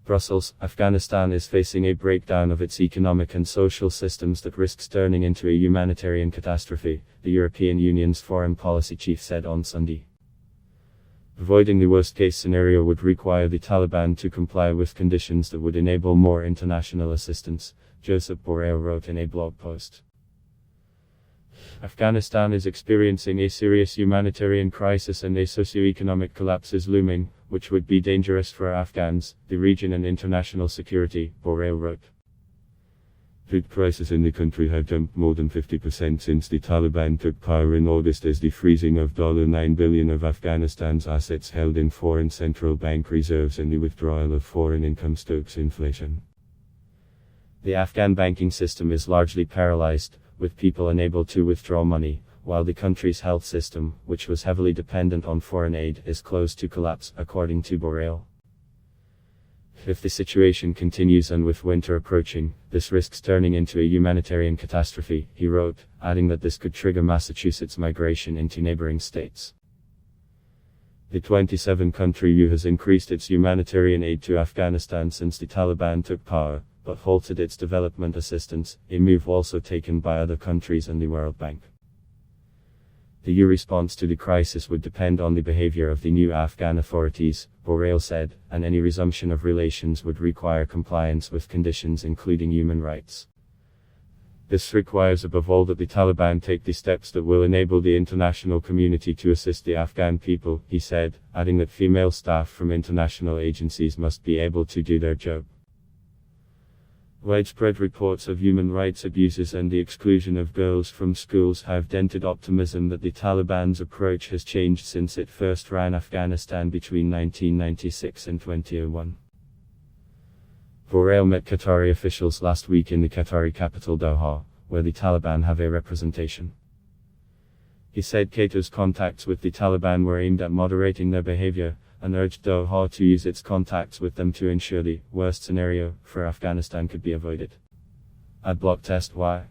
Brussels, Afghanistan is facing a breakdown of its economic and social systems that risks turning into a humanitarian catastrophe, the European Union's foreign policy chief said on Sunday. Avoiding the worst-case scenario would require the Taliban to comply with conditions that would enable more international assistance, Josep Borrell wrote in a blog post. Afghanistan is experiencing a serious humanitarian crisis and a socio-economic collapse is looming, which would be dangerous for Afghans, the region and international security, Borrell wrote. Food prices in the country have jumped more than 50% since the Taliban took power in August as the freezing of $9 billion of Afghanistan's assets held in foreign central bank reserves and the withdrawal of foreign income stokes inflation. The Afghan banking system is largely paralyzed, with people unable to withdraw money, while the country's health system, which was heavily dependent on foreign aid, is close to collapse, according to Borrell. If the situation continues and with winter approaching, this risks turning into a humanitarian catastrophe, he wrote, adding that this could trigger Massachusetts migration into neighboring states. The 27-country EU has increased its humanitarian aid to Afghanistan since the Taliban took power, but halted its development assistance, a move also taken by other countries and the World Bank. The EU response to the crisis would depend on the behavior of the new Afghan authorities, Borrell said, and any resumption of relations would require compliance with conditions including human rights. This requires above all that the Taliban take the steps that will enable the international community to assist the Afghan people, he said, adding that female staff from international agencies must be able to do their job. Widespread reports of human rights abuses and the exclusion of girls from schools have dented optimism that the Taliban's approach has changed since it first ran Afghanistan between 1996 and 2001. Borrell met Qatari officials last week in the Qatari capital Doha, where the Taliban have a representation. He said Qatar's contacts with the Taliban were aimed at moderating their behavior, and urged Doha to use its contacts with them to ensure the worst scenario for Afghanistan could be avoided. Adblock test why.